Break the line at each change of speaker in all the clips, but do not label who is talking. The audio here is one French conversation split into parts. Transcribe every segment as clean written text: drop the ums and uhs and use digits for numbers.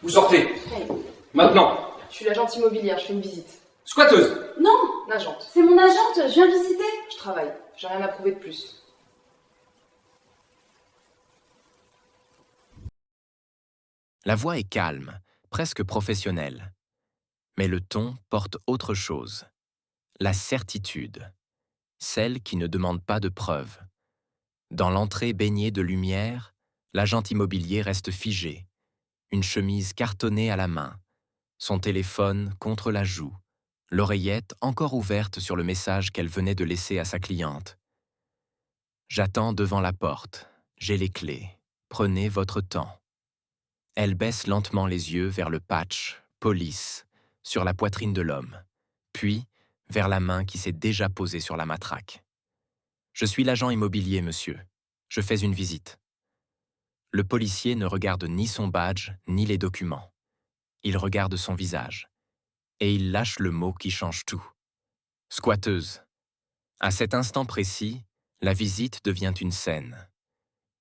Vous sortez.
Hey,
Maintenant.
je suis l'agente immobilière, je fais une visite.
Squatteuse.
Non,
L'agente.
c'est mon agente, je viens visiter.
Je travaille, j'ai rien à prouver de plus.
La voix est calme, presque professionnelle. Mais le ton porte autre chose. La certitude. Celle qui ne demande pas de preuves. Dans l'entrée baignée de lumière, l'agent immobilier reste figé. Une chemise cartonnée à la main. Son téléphone contre la joue. L'oreillette encore ouverte sur le message qu'elle venait de laisser à sa cliente. J'attends devant la porte. J'ai les clés. Prenez votre temps. Elle baisse lentement les yeux vers le patch, police, sur la poitrine de l'homme, puis vers la main qui s'est déjà posée sur la matraque. Je suis l'agent immobilier, monsieur. Je fais une visite. Le policier ne regarde ni son badge, ni les documents. Il regarde son visage. Et il lâche le mot qui change tout. Squatteuse. À cet instant précis, la visite devient une scène.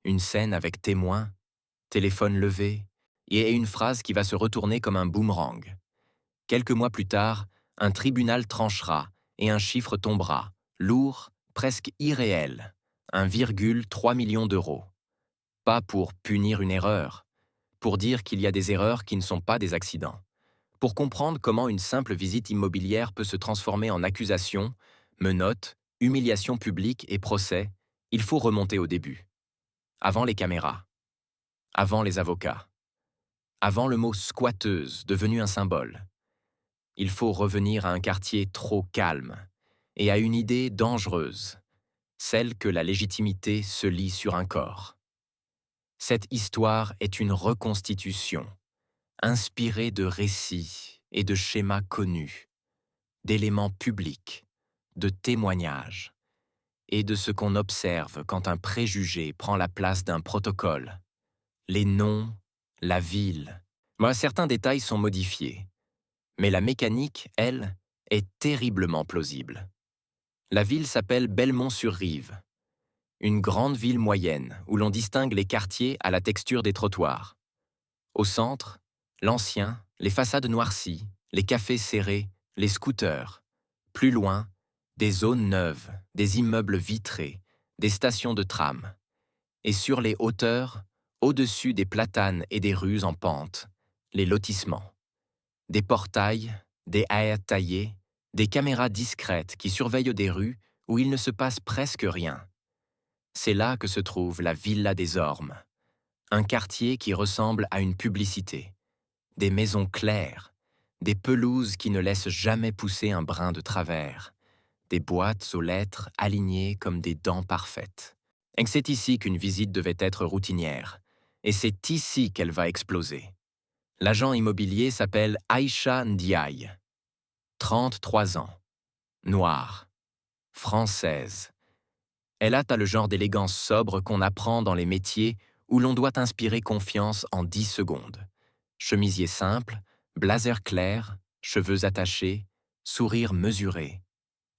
Une scène avec témoins, téléphone levé, et une phrase qui va se retourner comme un boomerang. Quelques mois plus tard, un tribunal tranchera et un chiffre tombera, lourd, presque irréel, 1,3 million d'euros. Pas pour punir une erreur, pour dire qu'il y a des erreurs qui ne sont pas des accidents, pour comprendre comment une simple visite immobilière peut se transformer en accusation, menottes, humiliation publique et procès. Il faut remonter au début. Avant les caméras, avant les avocats, avant le mot squatteuse devenu un symbole. Il faut revenir à un quartier trop calme et à une idée dangereuse, celle que la légitimité se lie sur un corps. Cette histoire est une reconstitution, inspirée de récits et de schémas connus, d'éléments publics, de témoignages, et de ce qu'on observe quand un préjugé prend la place d'un protocole. Les noms, la ville. Certains détails sont modifiés, mais la mécanique, elle, est terriblement plausible. La ville s'appelle Belmont-sur-Rive, une grande ville moyenne où l'on distingue les quartiers à la texture des trottoirs. Au centre, l'ancien, les façades noircies, les cafés serrés, les scooters. Plus loin, des zones neuves, des immeubles vitrés, des stations de tram. Et sur les hauteurs, au-dessus des platanes et des rues en pente, les lotissements. Des portails, des haies taillées, des caméras discrètes qui surveillent des rues où il ne se passe presque rien. C'est là que se trouve la Villa des Ormes, un quartier qui ressemble à une publicité. Des maisons claires, des pelouses qui ne laissent jamais pousser un brin de travers, des boîtes aux lettres alignées comme des dents parfaites. Et c'est ici qu'une visite devait être routinière, et c'est ici qu'elle va exploser. L'agent immobilier s'appelle Aïcha Ndiaye, 33 ans, noire, française. Elle a le genre d'élégance sobre qu'on apprend dans les métiers où l'on doit inspirer confiance en 10 secondes. Chemisier simple, blazer clair, cheveux attachés, sourire mesuré.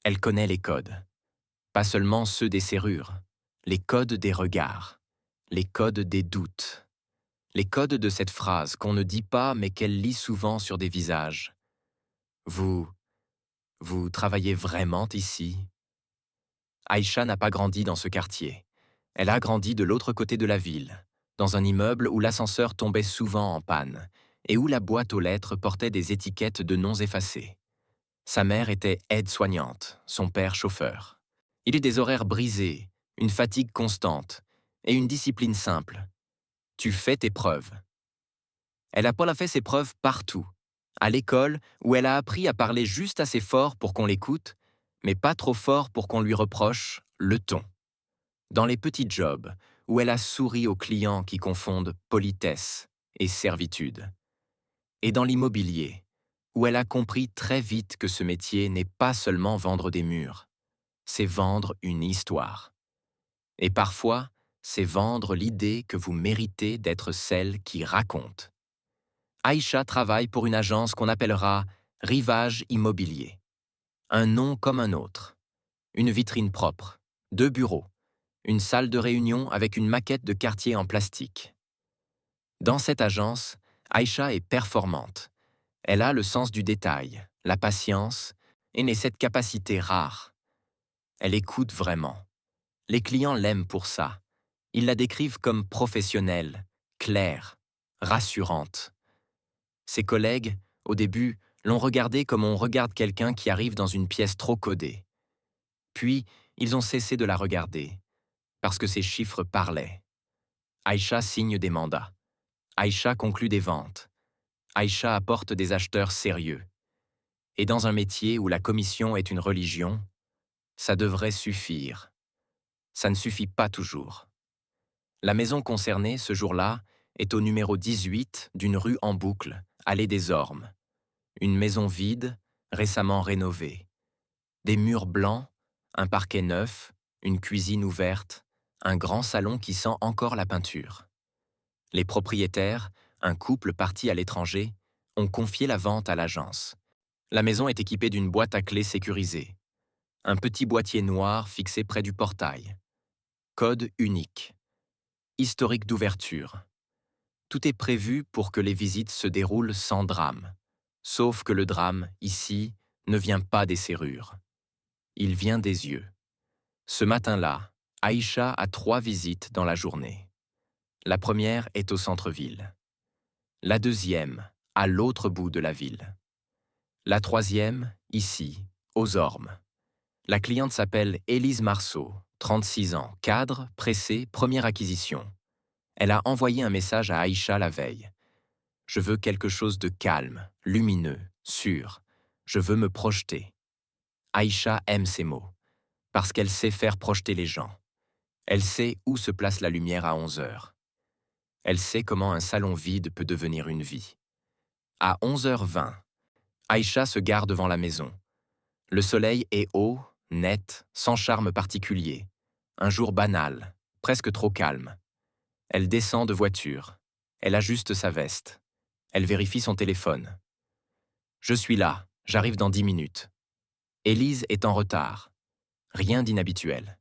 Elle connaît les codes. Pas seulement ceux des serrures, les codes des regards, les codes des doutes. Les codes de cette phrase qu'on ne dit pas mais qu'elle lit souvent sur des visages. Vous travaillez vraiment ici? Aïcha n'a pas grandi dans ce quartier. Elle a grandi de l'autre côté de la ville, dans un immeuble où l'ascenseur tombait souvent en panne et où la boîte aux lettres portait des étiquettes de noms effacés. Sa mère était aide-soignante, son père chauffeur. Il eut des horaires brisés, une fatigue constante et une discipline simple. Tu fais tes preuves. Elle a pas fait ses preuves partout. À l'école, où elle a appris à parler juste assez fort pour qu'on l'écoute, mais pas trop fort pour qu'on lui reproche le ton. Dans les petits jobs, où elle a souri aux clients qui confondent politesse et servitude. Et dans l'immobilier, où elle a compris très vite que ce métier n'est pas seulement vendre des murs, c'est vendre une histoire. Et parfois, c'est vendre l'idée que vous méritez d'être celle qui raconte. Aïcha travaille pour une agence qu'on appellera Rivage Immobilier. Un nom comme un autre. Une vitrine propre, 2 bureaux, une salle de réunion avec une maquette de quartier en plastique. Dans cette agence, Aïcha est performante. Elle a le sens du détail, la patience et cette capacité rare. Elle écoute vraiment. Les clients l'aiment pour ça. Ils la décrivent comme professionnelle, claire, rassurante. Ses collègues, au début, l'ont regardée comme on regarde quelqu'un qui arrive dans une pièce trop codée. Puis, ils ont cessé de la regarder, parce que ses chiffres parlaient. Aïcha signe des mandats. Aïcha conclut des ventes. Aïcha apporte des acheteurs sérieux. Et dans un métier où la commission est une religion, ça devrait suffire. Ça ne suffit pas toujours. La maison concernée, ce jour-là, est au numéro 18 d'une rue en boucle, allée des Ormes. Une maison vide, récemment rénovée. Des murs blancs, un parquet neuf, une cuisine ouverte, un grand salon qui sent encore la peinture. Les propriétaires, un couple parti à l'étranger, ont confié la vente à l'agence. La maison est équipée d'une boîte à clés sécurisée. Un petit boîtier noir fixé près du portail. Code unique. Historique d'ouverture. Tout est prévu pour que les visites se déroulent sans drame. Sauf que le drame, ici, ne vient pas des serrures. Il vient des yeux. Ce matin-là, Aïcha a 3 visites dans la journée. La première est au centre-ville. La deuxième, à l'autre bout de la ville. La troisième, ici, aux Ormes. La cliente s'appelle Élise Marceau, 36 ans, cadre, pressée, première acquisition. Elle a envoyé un message à Aïcha la veille. Je veux quelque chose de calme, lumineux, sûr. Je veux me projeter. Aïcha aime ces mots, parce qu'elle sait faire projeter les gens. Elle sait où se place la lumière à 11 heures. Elle sait comment un salon vide peut devenir une vie. À 11h20, Aïcha se gare devant la maison. Le soleil est haut, net, sans charme particulier. Un jour banal, presque trop calme. Elle descend de voiture. Elle ajuste sa veste. Elle vérifie son téléphone. Je suis là, j'arrive dans 10 minutes. Élise est en retard. Rien d'inhabituel.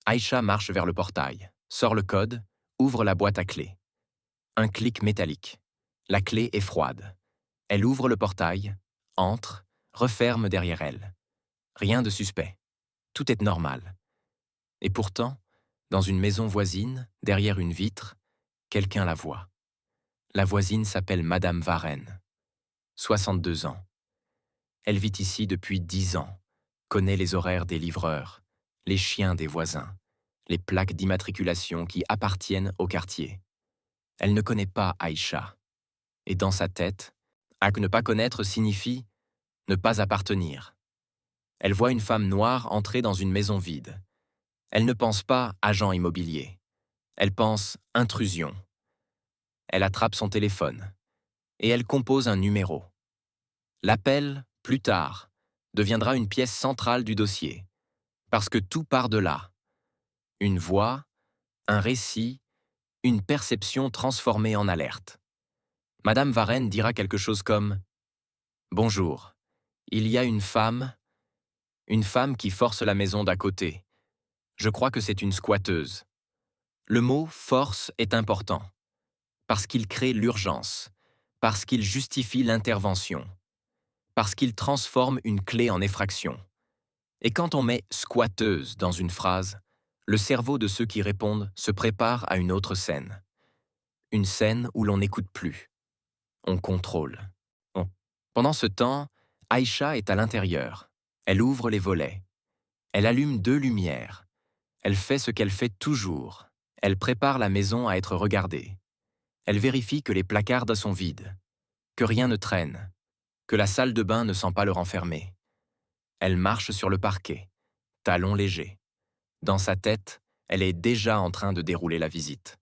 Aïcha marche vers le portail, sort le code, ouvre la boîte à clés. Un clic métallique. La clé est froide. Elle ouvre le portail, entre, referme derrière elle. Rien de suspect. Tout est normal. Et pourtant, dans une maison voisine, derrière une vitre, quelqu'un la voit. La voisine s'appelle Madame Varenne. 62 ans. Elle vit ici depuis 10 ans, connaît les horaires des livreurs, les chiens des voisins, les plaques d'immatriculation qui appartiennent au quartier. Elle ne connaît pas Aïcha. Et dans sa tête, ne pas connaître signifie ne pas appartenir. Elle voit une femme noire entrer dans une maison vide. Elle ne pense pas agent immobilier. Elle pense intrusion. Elle attrape son téléphone et elle compose un numéro. L'appel, plus tard, deviendra une pièce centrale du dossier, parce que tout part de là. Une voix, un récit, une perception transformée en alerte. Madame Varenne dira quelque chose comme « Bonjour, il y a une femme qui force la maison d'à côté. Je crois que c'est une squatteuse. » Le mot « force » est important, parce qu'il crée l'urgence, parce qu'il justifie l'intervention, parce qu'il transforme une clé en effraction. Et quand on met « squatteuse » dans une phrase, le cerveau de ceux qui répondent se prépare à une autre scène. Une scène où l'on n'écoute plus. On contrôle. Pendant ce temps, Aïcha est à l'intérieur. Elle ouvre les volets. Elle allume 2 lumières. Elle fait ce qu'elle fait toujours. Elle prépare la maison à être regardée. Elle vérifie que les placards sont vides, que rien ne traîne, que la salle de bain ne sent pas le renfermer. Elle marche sur le parquet, talons légers. Dans sa tête, elle est déjà en train de dérouler la visite.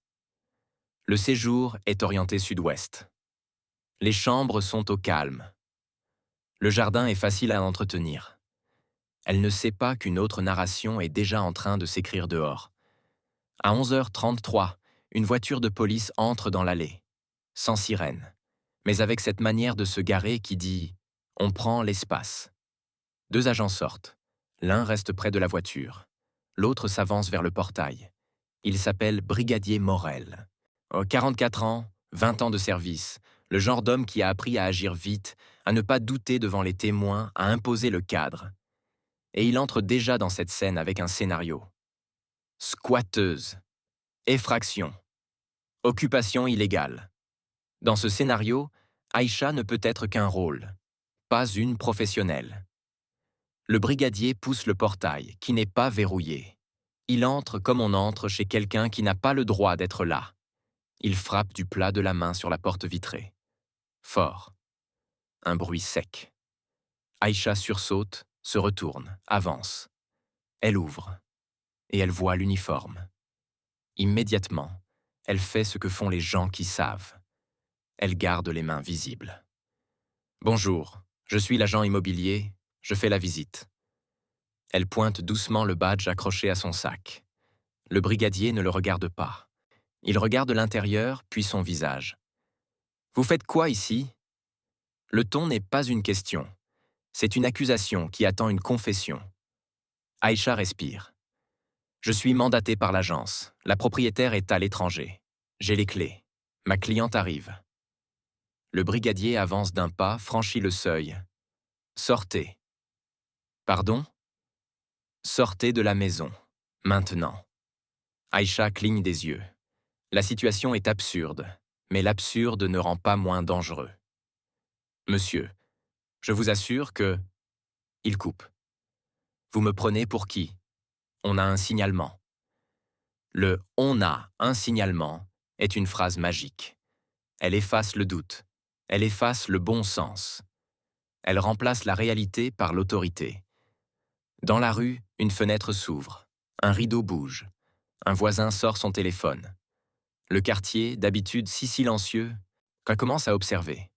Le séjour est orienté sud-ouest. Les chambres sont au calme. Le jardin est facile à entretenir. Elle ne sait pas qu'une autre narration est déjà en train de s'écrire dehors. À 11h33, une voiture de police entre dans l'allée, sans sirène, mais avec cette manière de se garer qui dit « on prend l'espace ». 2 agents sortent. L'un reste près de la voiture. L'autre s'avance vers le portail. Il s'appelle Brigadier Morel. 44 ans, 20 ans de service, le genre d'homme qui a appris à agir vite, à ne pas douter devant les témoins, à imposer le cadre. Et il entre déjà dans cette scène avec un scénario. Squatteuse, effraction, occupation illégale. Dans ce scénario, Aïcha ne peut être qu'un rôle, pas une professionnelle. Le brigadier pousse le portail, qui n'est pas verrouillé. Il entre comme on entre chez quelqu'un qui n'a pas le droit d'être là. Il frappe du plat de la main sur la porte vitrée. Fort. Un bruit sec. Aïcha sursaute, se retourne, avance. Elle ouvre, et elle voit l'uniforme. Immédiatement, elle fait ce que font les gens qui savent. Elle garde les mains visibles. « Bonjour, je suis l'agent immobilier, je fais la visite. » Elle pointe doucement le badge accroché à son sac. Le brigadier ne le regarde pas. Il regarde l'intérieur, puis son visage. « Vous faites quoi ici ?» Le ton n'est pas une question. C'est une accusation qui attend une confession. Aïcha respire. « Je suis mandaté par l'agence. La propriétaire est à l'étranger. J'ai les clés. Ma cliente arrive. » Le brigadier avance d'un pas, franchit le seuil. « Sortez. »« Pardon ?»« Sortez de la maison. Maintenant. » Aïcha cligne des yeux. La situation est absurde, mais l'absurde ne rend pas moins dangereux. « Monsieur, je vous assure que... » Il coupe. « Vous me prenez pour qui? On a un signalement. » Le « on a un signalement » est une phrase magique. Elle efface le doute. Elle efface le bon sens. Elle remplace la réalité par l'autorité. Dans la rue, une fenêtre s'ouvre. Un rideau bouge. Un voisin sort son téléphone. Le quartier, d'habitude si silencieux, commence à observer.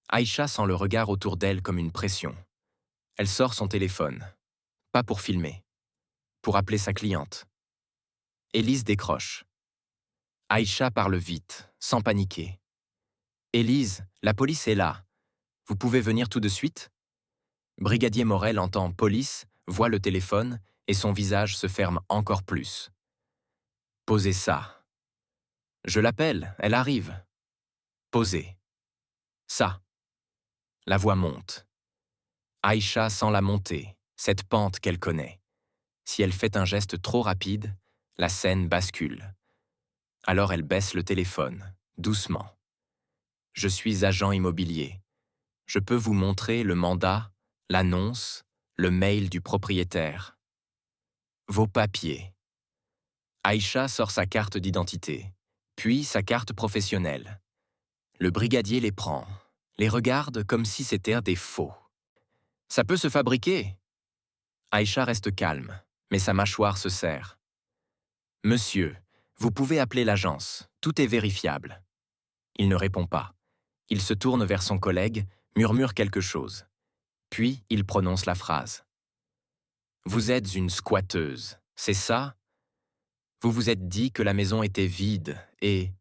Aïcha sent le regard autour d'elle comme une pression. Elle sort son téléphone. Pas pour filmer. Pour appeler sa cliente. Élise décroche. Aïcha parle vite, sans paniquer. « Élise, la police est là. Vous pouvez venir tout de suite ?» Brigadier Morel entend « police », voit le téléphone et son visage se ferme encore plus. « Posez ça. »« Je l'appelle, elle arrive. »« Posez. »« Ça. » La voix monte. Aïcha sent la montée, cette pente qu'elle connaît. Si elle fait un geste trop rapide, la scène bascule. Alors elle baisse le téléphone, doucement. « Je suis agent immobilier. Je peux vous montrer le mandat, l'annonce, le mail du propriétaire. Vos papiers. » Aïcha sort sa carte d'identité, puis sa carte professionnelle. Le brigadier les prend, les regarde comme si c'était des faux. « Ça peut se fabriquer !» Aïcha reste calme, mais sa mâchoire se serre. « Monsieur, vous pouvez appeler l'agence, tout est vérifiable. » Il ne répond pas. Il se tourne vers son collègue, murmure quelque chose. Puis il prononce la phrase. « Vous êtes une squatteuse, c'est ça? Vous vous êtes dit que la maison était vide et... »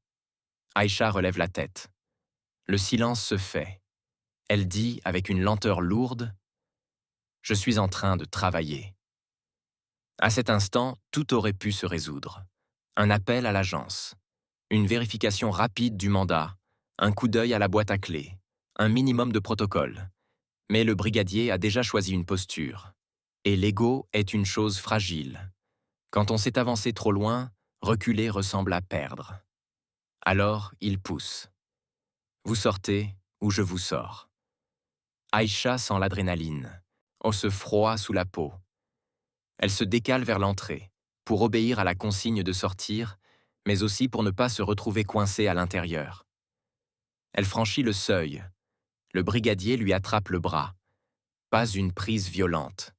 Aïcha relève la tête. Le silence se fait. Elle dit avec une lenteur lourde « Je suis en train de travailler. » À cet instant, tout aurait pu se résoudre. Un appel à l'agence, une vérification rapide du mandat, un coup d'œil à la boîte à clés, un minimum de protocole. Mais le brigadier a déjà choisi une posture. Et l'ego est une chose fragile. Quand on s'est avancé trop loin, reculer ressemble à perdre. Alors, il pousse. Vous sortez ou je vous sors. Aïcha sent l'adrénaline, ce froid sous la peau. Elle se décale vers l'entrée, pour obéir à la consigne de sortir, mais aussi pour ne pas se retrouver coincée à l'intérieur. Elle franchit le seuil. Le brigadier lui attrape le bras. Pas une prise violente,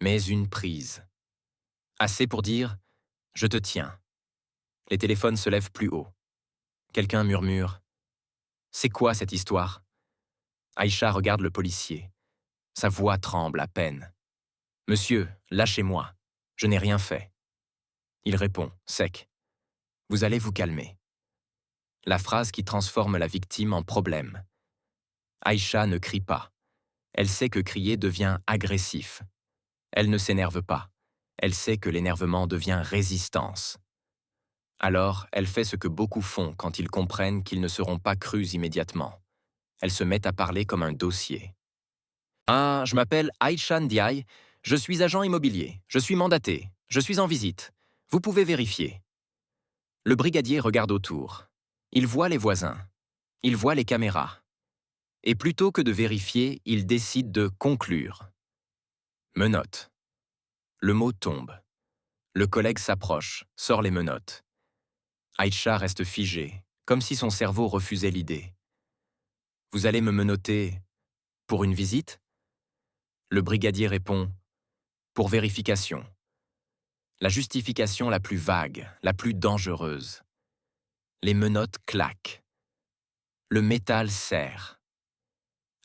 mais une prise. Assez pour dire « Je te tiens ». Les téléphones se lèvent plus haut. Quelqu'un murmure « C'est quoi cette histoire ?» Aïcha regarde le policier. Sa voix tremble à peine. « Monsieur, lâchez-moi, je n'ai rien fait. » Il répond, sec. « Vous allez vous calmer. » La phrase qui transforme la victime en problème. Aïcha ne crie pas. Elle sait que crier devient agressif. Elle ne s'énerve pas. Elle sait que l'énervement devient résistance. Alors, elle fait ce que beaucoup font quand ils comprennent qu'ils ne seront pas crus immédiatement. Elle se met à parler comme un dossier. Ah, je m'appelle Aïcha Ndiaye, je suis agent immobilier, je suis mandaté, je suis en visite. Vous pouvez vérifier. Le brigadier regarde autour. Il voit les voisins. Il voit les caméras. Et plutôt que de vérifier, il décide de conclure. Menottes. Le mot tombe. Le collègue s'approche, sort les menottes. Aïcha reste figée, comme si son cerveau refusait l'idée. Vous allez me menotter pour une visite? Le brigadier répond pour vérification. La justification la plus vague, la plus dangereuse. Les menottes claquent. Le métal serre.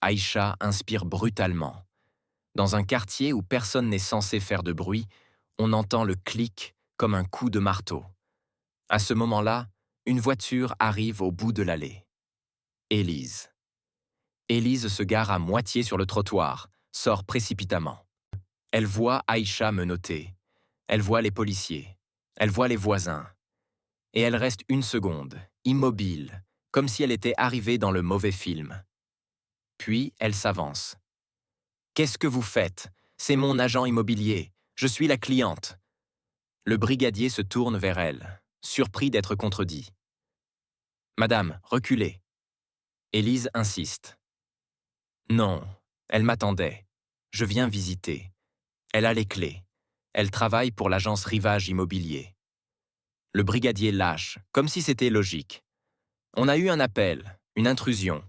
Aïcha inspire brutalement. Dans un quartier où personne n'est censé faire de bruit, on entend le clic comme un coup de marteau. À ce moment-là, une voiture arrive au bout de l'allée. Élise. Élise se gare à moitié sur le trottoir, sort précipitamment. Elle voit Aïcha menotter. Elle voit les policiers. Elle voit les voisins. Et elle reste une seconde, immobile, comme si elle était arrivée dans le mauvais film. Puis elle s'avance. « Qu'est-ce que vous faites? C'est mon agent immobilier. Je suis la cliente. » Le brigadier se tourne vers elle, surpris d'être contredit. « Madame, reculez. » Élise insiste. « Non, elle m'attendait. Je viens visiter. Elle a les clés. Elle travaille pour l'agence Rivage Immobilier. » Le brigadier lâche, comme si c'était logique. « On a eu un appel, une intrusion. »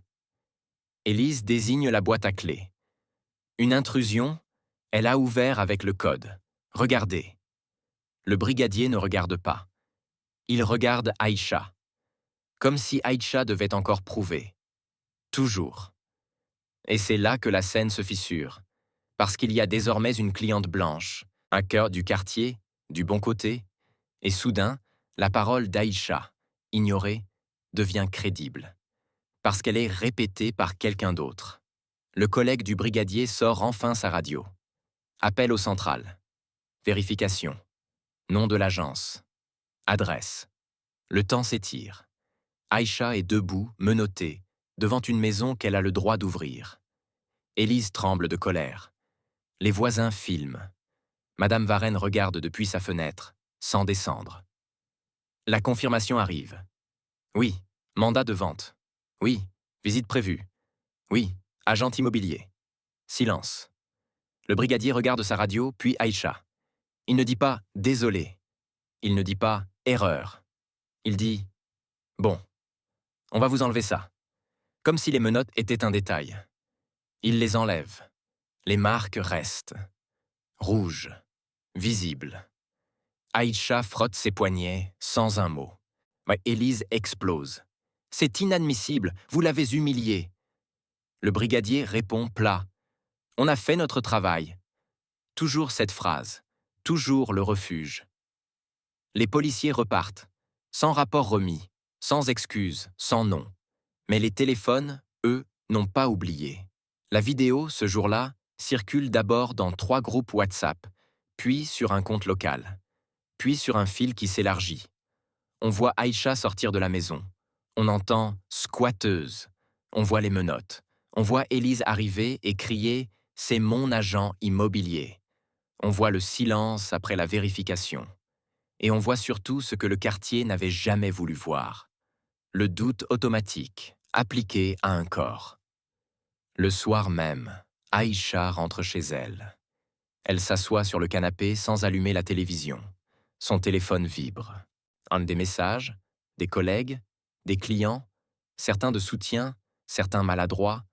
Élise désigne la boîte à clés. « Une intrusion? Elle a ouvert avec le code. Regardez. » Le brigadier ne regarde pas. Il regarde Aïcha. Comme si Aïcha devait encore prouver. Toujours. Et c'est là que la scène se fissure. Parce qu'il y a désormais une cliente blanche, un cœur du quartier, du bon côté, et soudain, la parole d'Aïcha, ignorée, devient crédible. Parce qu'elle est répétée par quelqu'un d'autre. Le collègue du brigadier sort enfin sa radio. Appel au central. Vérification. Nom de l'agence. Adresse. Le temps s'étire. Aïcha est debout, menottée, devant une maison qu'elle a le droit d'ouvrir. Élise tremble de colère. Les voisins filment. Madame Varenne regarde depuis sa fenêtre, sans descendre. La confirmation arrive. Oui, mandat de vente. Oui, visite prévue. Oui, agent immobilier. Silence. Le brigadier regarde sa radio, puis Aïcha. Il ne dit pas « désolé ». Il ne dit pas « erreur ». Il dit « bon, on va vous enlever ça ». Comme si les menottes étaient un détail. Il les enlève. Les marques restent. Rouges. Visibles. Aïcha frotte ses poignets, sans un mot. Ouais, Élise explose. « C'est inadmissible, vous l'avez humiliée ». Le brigadier répond plat. « On a fait notre travail ». Toujours cette phrase. Toujours le refuge. Les policiers repartent, sans rapport remis, sans excuses, sans nom. Mais les téléphones, eux, n'ont pas oublié. La vidéo, ce jour-là, circule d'abord dans 3 groupes WhatsApp, puis sur un compte local, puis sur un fil qui s'élargit. On voit Aïcha sortir de la maison. On entend « squatteuse ». On voit les menottes. On voit Élise arriver et crier « c'est mon agent immobilier ». On voit le silence après la vérification. Et on voit surtout ce que le quartier n'avait jamais voulu voir. Le doute automatique, appliqué à un corps. Le soir même, Aïcha rentre chez elle. Elle s'assoit sur le canapé sans allumer la télévision. Son téléphone vibre. Un des messages, des collègues, des clients, certains de soutien, certains maladroits,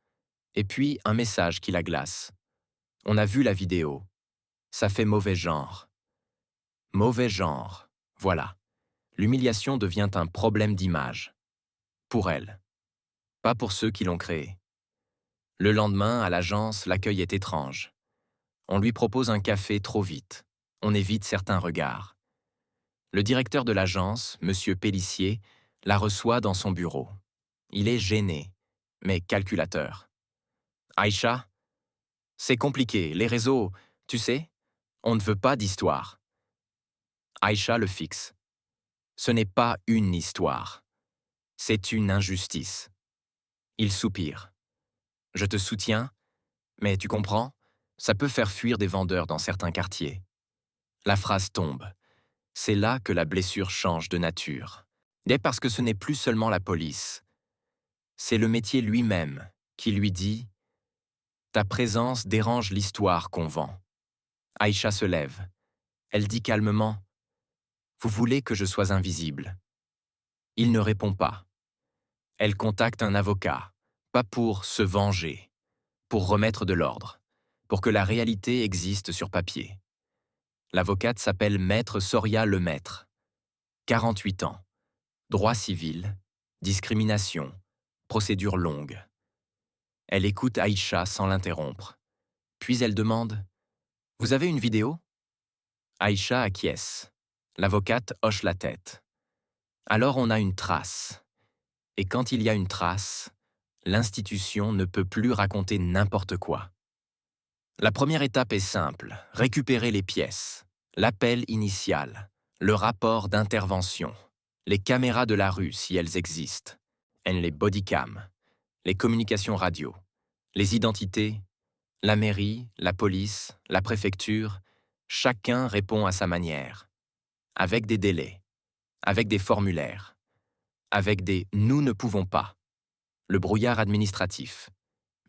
et puis un message qui la glace. On a vu la vidéo. Ça fait mauvais genre. Mauvais genre, voilà. L'humiliation devient un problème d'image. Pour elle. Pas pour ceux qui l'ont créé. Le lendemain, à l'agence, l'accueil est étrange. On lui propose un café trop vite. On évite certains regards. Le directeur de l'agence, M. Pélissier, la reçoit dans son bureau. Il est gêné, mais calculateur. « Aïcha, c'est compliqué, les réseaux, tu sais, on ne veut pas d'histoire. » Aïcha le fixe. Ce n'est pas une histoire. C'est une injustice. Il soupire. Je te soutiens, mais tu comprends, ça peut faire fuir des vendeurs dans certains quartiers. La phrase tombe. C'est là que la blessure change de nature. Et parce que ce n'est plus seulement la police, c'est le métier lui-même qui lui dit « Ta présence dérange l'histoire qu'on vend ». Aïcha se lève. Elle dit calmement « Vous voulez que je sois invisible ?» Il ne répond pas. Elle contacte un avocat, pas pour se venger, pour remettre de l'ordre, pour que la réalité existe sur papier. L'avocate s'appelle Maître Soria Lemaître. 48 ans. Droit civil, discrimination, procédure longue. Elle écoute Aïcha sans l'interrompre. Puis elle demande « Vous avez une vidéo ?» Aïcha acquiesce. L'avocate hoche la tête. Alors on a une trace. Et quand il y a une trace, l'institution ne peut plus raconter n'importe quoi. La première étape est simple, récupérer les pièces, l'appel initial, le rapport d'intervention, les caméras de la rue si elles existent, et les bodycams, les communications radio, les identités, la mairie, la police, la préfecture, chacun répond à sa manière, avec des délais, avec des formulaires, avec des « nous ne pouvons pas », le brouillard administratif.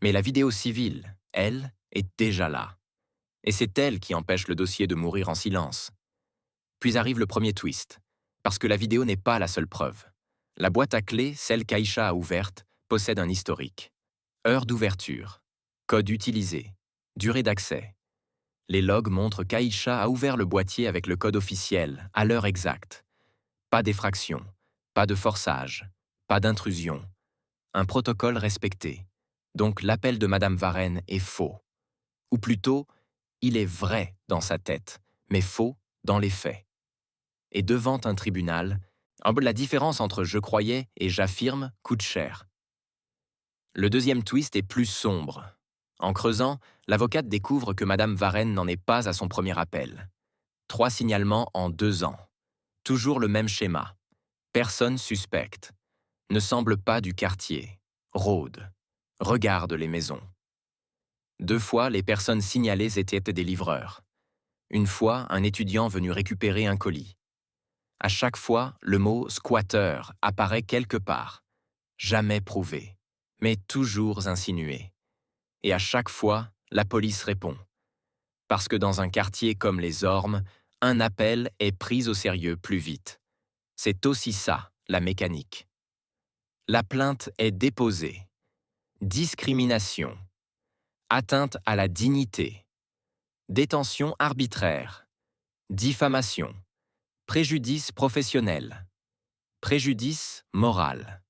Mais la vidéo civile, elle, est déjà là. Et c'est elle qui empêche le dossier de mourir en silence. Puis arrive le premier twist, parce que la vidéo n'est pas la seule preuve. La boîte à clés, celle qu'Aïcha a ouverte, possède un historique. Heure d'ouverture, code utilisé, durée d'accès. Les logs montrent qu'Aïcha a ouvert le boîtier avec le code officiel, à l'heure exacte. Pas d'effraction, pas de forçage, pas d'intrusion. Un protocole respecté. Donc l'appel de Madame Varenne est faux. Ou plutôt, il est vrai dans sa tête, mais faux dans les faits. Et devant un tribunal, la différence entre je croyais et j'affirme coûte cher. Le deuxième twist est plus sombre. En creusant, l'avocate découvre que Madame Varenne n'en est pas à son premier appel. 3 signalements en 2 ans. Toujours le même schéma. Personne suspecte. Ne semble pas du quartier. Rôde. Regarde les maisons. 2 fois, les personnes signalées étaient des livreurs. Une fois, un étudiant venu récupérer un colis. À chaque fois, le mot « squatter » apparaît quelque part. Jamais prouvé, mais toujours insinué. Et à chaque fois, la police répond. Parce que dans un quartier comme les Ormes, un appel est pris au sérieux plus vite. C'est aussi ça, la mécanique. La plainte est déposée. Discrimination. Atteinte à la dignité. Détention arbitraire. Diffamation. Préjudice professionnel. Préjudice moral.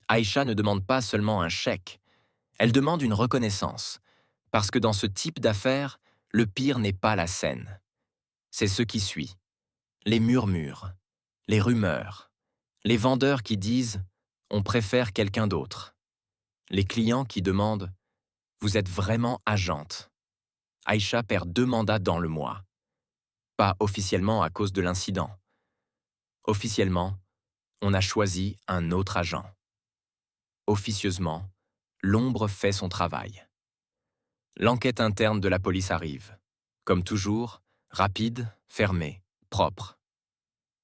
Aïcha ne demande pas seulement un chèque, elle demande une reconnaissance, parce que dans ce type d'affaires, le pire n'est pas la scène. C'est ce qui suit. Les murmures, les rumeurs, les vendeurs qui disent « on préfère quelqu'un d'autre », les clients qui demandent « vous êtes vraiment agente ». Aïcha perd 2 mandats dans le mois. Pas officiellement à cause de l'incident. Officiellement, on a choisi un autre agent. Officieusement, l'ombre fait son travail. L'enquête interne de la police arrive. Comme toujours, rapide, fermée, propre.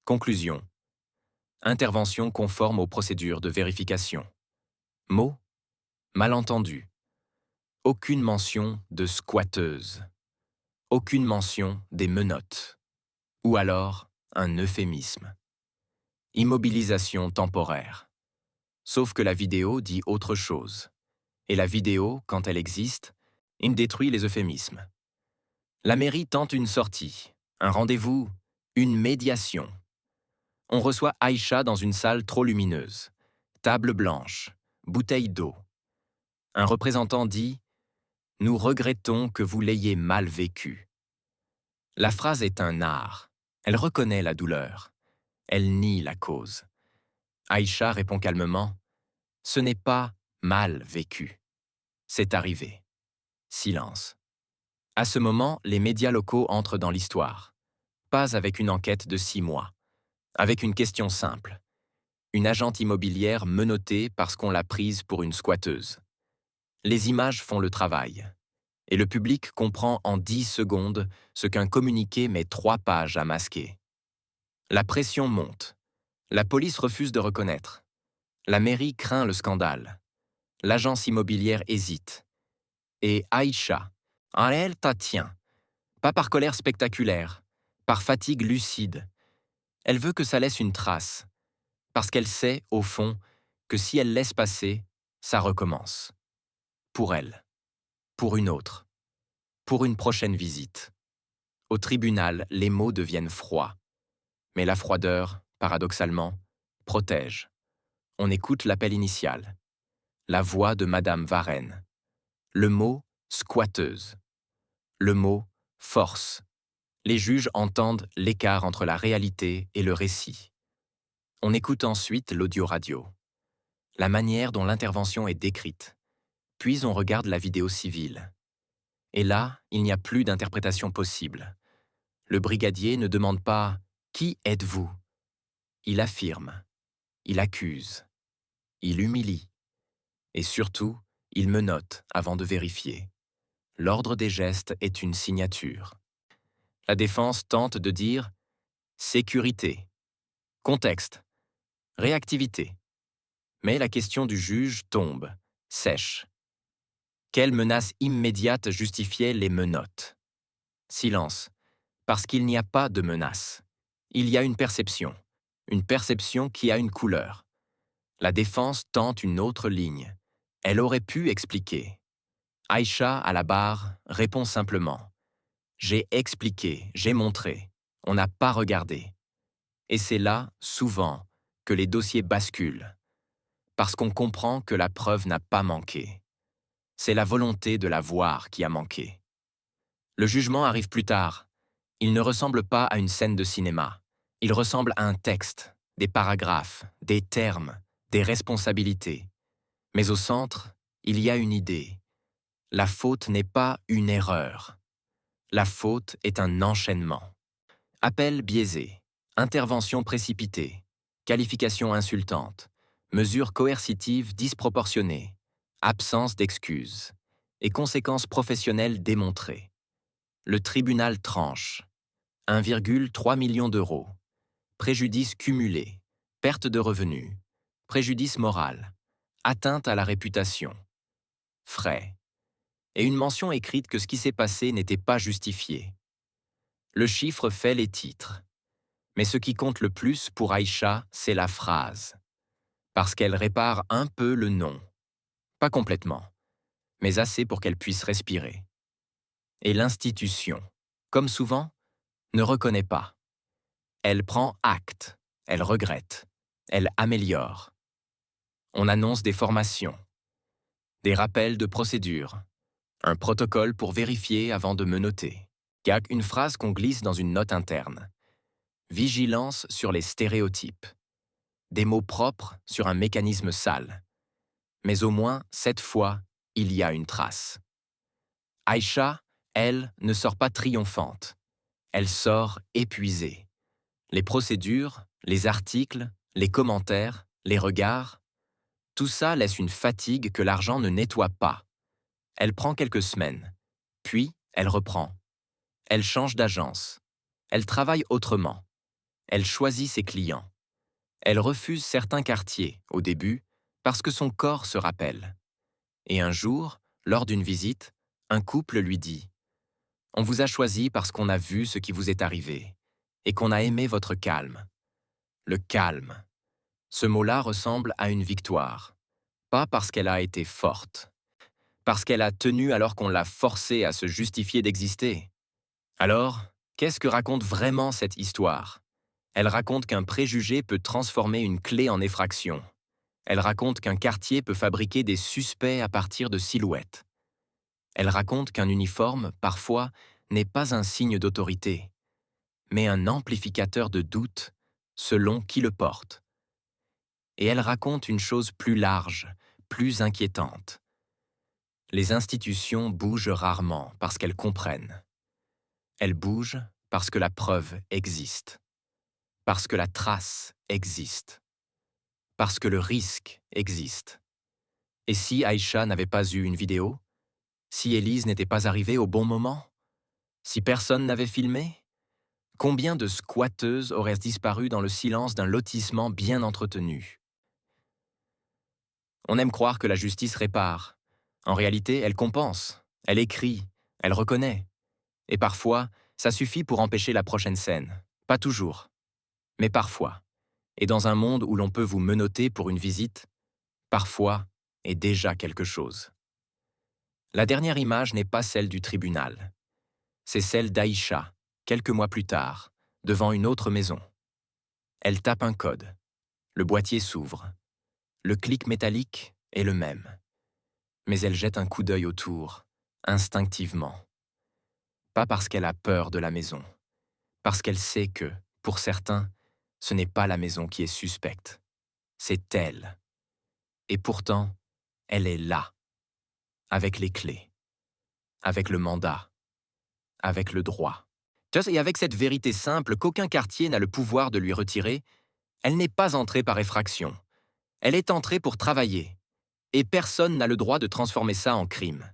Conclusion. Intervention conforme aux procédures de vérification. Mot. Malentendu. Aucune mention de squatteuse. Aucune mention des menottes. Ou alors, un euphémisme. Immobilisation temporaire. Sauf que la vidéo dit autre chose. Et la vidéo, quand elle existe, il détruit les euphémismes. La mairie tente une sortie, un rendez-vous, une médiation. On reçoit Aïcha dans une salle trop lumineuse. Table blanche, bouteille d'eau. Un représentant dit « Nous regrettons que vous l'ayez mal vécu ». La phrase est un art. Elle reconnaît la douleur. Elle nie la cause. Aïcha répond calmement « Ce n'est pas mal vécu. C'est arrivé. » Silence. À ce moment, les médias locaux entrent dans l'histoire. Pas avec une enquête de 6 mois. Avec une question simple. Une agente immobilière menottée parce qu'on l'a prise pour une squatteuse. Les images font le travail. Et le public comprend en 10 secondes ce qu'un communiqué met 3 pages à masquer. La pression monte. La police refuse de reconnaître. La mairie craint le scandale. L'agence immobilière hésite. Et Aïcha, en elle tient, pas par colère spectaculaire, par fatigue lucide. Elle veut que ça laisse une trace, parce qu'elle sait, au fond, que si elle laisse passer, ça recommence. Pour elle, pour une autre, pour une prochaine visite. Au tribunal, les mots deviennent froids. Mais la froideur, paradoxalement, protège. On écoute l'appel initial. La voix de Madame Varenne. Le mot squatteuse. Le mot force. Les juges entendent l'écart entre la réalité et le récit. On écoute ensuite l'audio-radio. La manière dont l'intervention est décrite. Puis on regarde la vidéo civile. Et là, il n'y a plus d'interprétation possible. Le brigadier ne demande pas « Qui êtes-vous » Il affirme, il accuse, il humilie. Et surtout, il menotte avant de vérifier. L'ordre des gestes est une signature. La défense tente de dire « sécurité »,« contexte »,« réactivité ». Mais la question du juge tombe, sèche. Quelle menace immédiate justifiait les menottes? Silence, parce qu'il n'y a pas de menace. Il y a une perception qui a une couleur. La défense tente une autre ligne. Elle aurait pu expliquer. Aïcha, à la barre, répond simplement. J'ai expliqué, j'ai montré. On n'a pas regardé. Et c'est là, souvent, que les dossiers basculent. Parce qu'on comprend que la preuve n'a pas manqué. C'est la volonté de la voir qui a manqué. Le jugement arrive plus tard. Il ne ressemble pas à une scène de cinéma. Il ressemble à un texte, des paragraphes, des termes, des responsabilités. Mais au centre, il y a une idée. La faute n'est pas une erreur. La faute est un enchaînement. Appel biaisé, intervention précipitée, qualification insultante, mesures coercitives disproportionnées, absence d'excuses et conséquences professionnelles démontrées. Le tribunal tranche. 1,3 million d'euros. Préjudice cumulé, perte de revenus, préjudice moral, atteinte à la réputation, frais, et une mention écrite que ce qui s'est passé n'était pas justifié. Le chiffre fait les titres. Mais ce qui compte le plus pour Aïcha, c'est la phrase. Parce qu'elle répare un peu le nom. Pas complètement, mais assez pour qu'elle puisse respirer. Et l'institution, comme souvent, ne reconnaît pas. Elle prend acte, elle regrette, elle améliore. On annonce des formations, des rappels de procédure, un protocole pour vérifier avant de menotter. Une phrase qu'on glisse dans une note interne. Vigilance sur les stéréotypes. Des mots propres sur un mécanisme sale. Mais au moins, cette fois, il y a une trace. Aïcha, elle, ne sort pas triomphante. Elle sort épuisée. Les procédures, les articles, les commentaires, les regards, tout ça laisse une fatigue que l'argent ne nettoie pas. Elle prend quelques semaines, puis elle reprend. Elle change d'agence. Elle travaille autrement. Elle choisit ses clients. Elle refuse certains quartiers, au début, parce que son corps se rappelle. Et un jour, lors d'une visite, un couple lui dit « On vous a choisi parce qu'on a vu ce qui vous est arrivé et qu'on a aimé votre calme. » Le calme. Ce mot-là ressemble à une victoire. Pas parce qu'elle a été forte. Parce qu'elle a tenu alors qu'on l'a forcée à se justifier d'exister. Alors, qu'est-ce que raconte vraiment cette histoire? Elle raconte qu'un préjugé peut transformer une clé en effraction. Elle raconte qu'un quartier peut fabriquer des suspects à partir de silhouettes. Elle raconte qu'un uniforme, parfois, n'est pas un signe d'autorité, mais un amplificateur de doute selon qui le porte. Et elle raconte une chose plus large, plus inquiétante. Les institutions bougent rarement parce qu'elles comprennent. Elles bougent parce que la preuve existe, parce que la trace existe, parce que le risque existe. Et si Aïcha n'avait pas eu une vidéo? Si Élise n'était pas arrivée au bon moment? Si personne n'avait filmé? Combien de squatteuses auraient disparu dans le silence d'un lotissement bien entretenu? On aime croire que la justice répare. En réalité, elle compense, elle écrit, elle reconnaît. Et parfois, ça suffit pour empêcher la prochaine scène. Pas toujours, mais parfois. Et dans un monde où l'on peut vous menotter pour une visite, parfois est déjà quelque chose. La dernière image n'est pas celle du tribunal. C'est celle d'Aïcha, quelques mois plus tard, devant une autre maison. Elle tape un code. Le boîtier s'ouvre. Le clic métallique est le même. Mais elle jette un coup d'œil autour, instinctivement. Pas parce qu'elle a peur de la maison, parce qu'elle sait que, pour certains, ce n'est pas la maison qui est suspecte. C'est elle. Et pourtant, elle est là, avec les clés, avec le mandat, avec le droit. Et avec cette vérité simple qu'aucun quartier n'a le pouvoir de lui retirer, elle n'est pas entrée par effraction. Elle est entrée pour travailler. Et personne n'a le droit de transformer ça en crime.